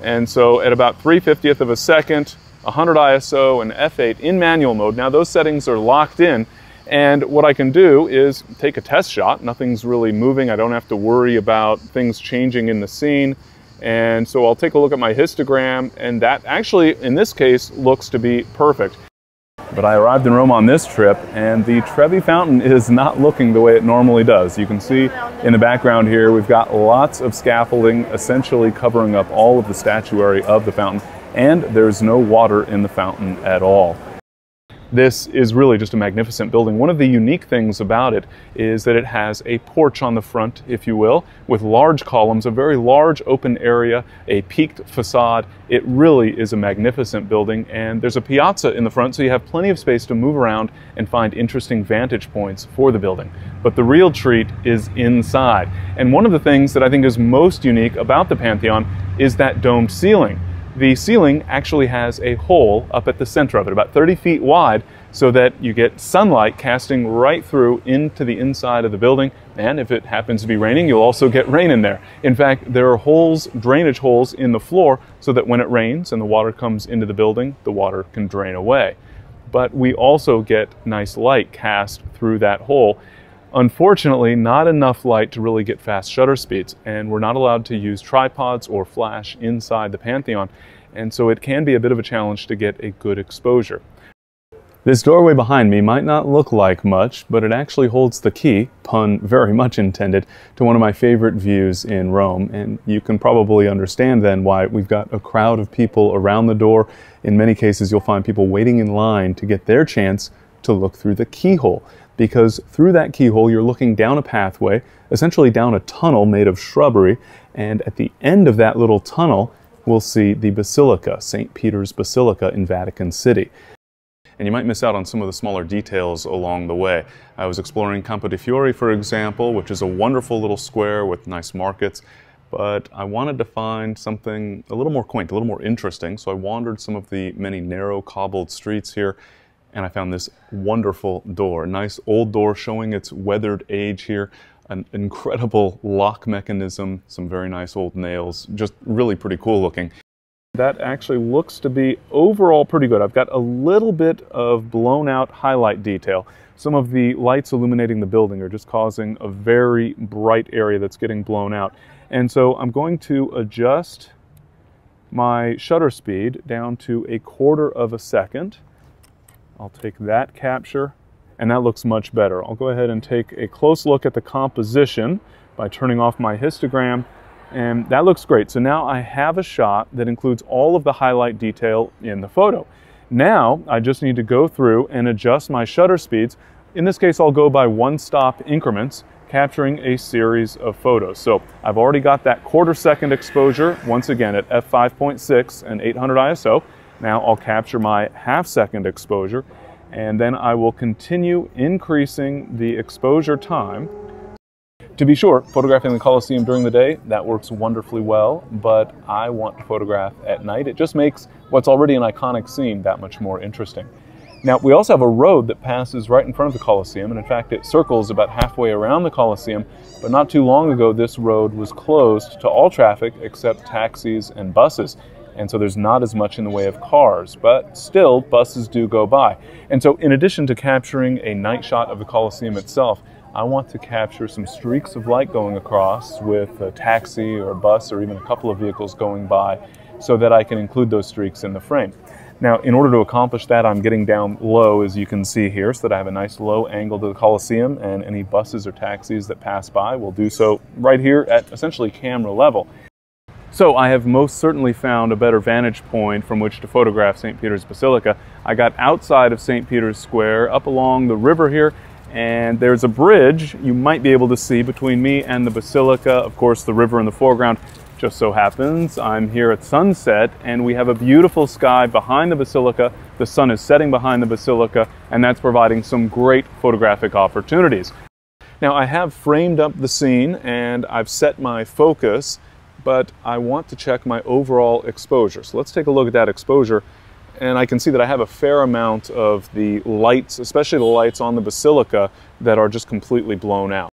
And so at about 3/50th of a second, 100 ISO and f8 in manual mode. Now those settings are locked in, and what I can do is take a test shot. Nothing's really moving. I don't have to worry about things changing in the scene. And so I'll take a look at my histogram, and that actually, in this case, looks to be perfect. But I arrived in Rome on this trip, and the Trevi fountain is not looking the way it normally does. You can see in the background here, we've got lots of scaffolding essentially covering up all of the statuary of the fountain, and there's no water in the fountain at all. This is really just a magnificent building. One of the unique things about it is that it has a porch on the front, if you will, with large columns, a very large open area, a peaked facade. It really is a magnificent building, and there's a piazza in the front, so you have plenty of space to move around and find interesting vantage points for the building. But the real treat is inside. And one of the things that I think is most unique about the Pantheon is that domed ceiling. The ceiling actually has a hole up at the center of it, about 30 feet wide, so that you get sunlight casting right through into the inside of the building. And if it happens to be raining, you'll also get rain in there. In fact, there are holes, drainage holes in the floor, so that when it rains and the water comes into the building, the water can drain away. But we also get nice light cast through that hole. Unfortunately, not enough light to really get fast shutter speeds, and we're not allowed to use tripods or flash inside the Pantheon, and so it can be a bit of a challenge to get a good exposure. This doorway behind me might not look like much, but it actually holds the key, pun very much intended, to one of my favorite views in Rome, and you can probably understand then why we've got a crowd of people around the door. In many cases, you'll find people waiting in line to get their chance to look through the keyhole. Because through that keyhole, you're looking down a pathway, essentially down a tunnel made of shrubbery, and at the end of that little tunnel, we'll see the Basilica, St. Peter's Basilica in Vatican City. And you might miss out on some of the smaller details along the way. I was exploring Campo de' Fiori, for example, which is a wonderful little square with nice markets, but I wanted to find something a little more quaint, a little more interesting, so I wandered some of the many narrow cobbled streets here, and I found this wonderful door, a nice old door showing its weathered age here, an incredible lock mechanism, some very nice old nails, just really pretty cool looking. That actually looks to be overall pretty good. I've got a little bit of blown out highlight detail. Some of the lights illuminating the building are just causing a very bright area that's getting blown out. And so I'm going to adjust my shutter speed down to 1/4 of a second. I'll take that capture, and that looks much better. I'll go ahead and take a close look at the composition by turning off my histogram, and that looks great. So now I have a shot that includes all of the highlight detail in the photo. Now I just need to go through and adjust my shutter speeds. In this case, I'll go by 1-stop increments, capturing a series of photos. So I've already got that 1/4 second exposure, once again at f5.6 and 800 ISO. Now I'll capture my 1/2 second exposure, and then I will continue increasing the exposure time. To be sure, photographing the Coliseum during the day, that works wonderfully well, but I want to photograph at night. It just makes what's already an iconic scene that much more interesting. Now, we also have a road that passes right in front of the Coliseum, and in fact it circles about halfway around the Coliseum, but not too long ago this road was closed to all traffic except taxis and buses. And so there's not as much in the way of cars, but still buses do go by. And so in addition to capturing a night shot of the Coliseum itself, I want to capture some streaks of light going across with a taxi or a bus or even a couple of vehicles going by so that I can include those streaks in the frame. Now, in order to accomplish that, I'm getting down low, as you can see here, so that I have a nice low angle to the Coliseum, and any buses or taxis that pass by will do so right here at essentially camera level. So I have most certainly found a better vantage point from which to photograph St. Peter's Basilica. I got outside of St. Peter's Square, up along the river here, and there's a bridge you might be able to see between me and the Basilica. Of course, the river in the foreground. Just so happens I'm here at sunset, and we have a beautiful sky behind the Basilica. The sun is setting behind the Basilica, and that's providing some great photographic opportunities. Now, I have framed up the scene and I've set my focus, but I want to check my overall exposure. So let's take a look at that exposure, and I can see that I have a fair amount of the lights, especially the lights on the Basilica, that are just completely blown out.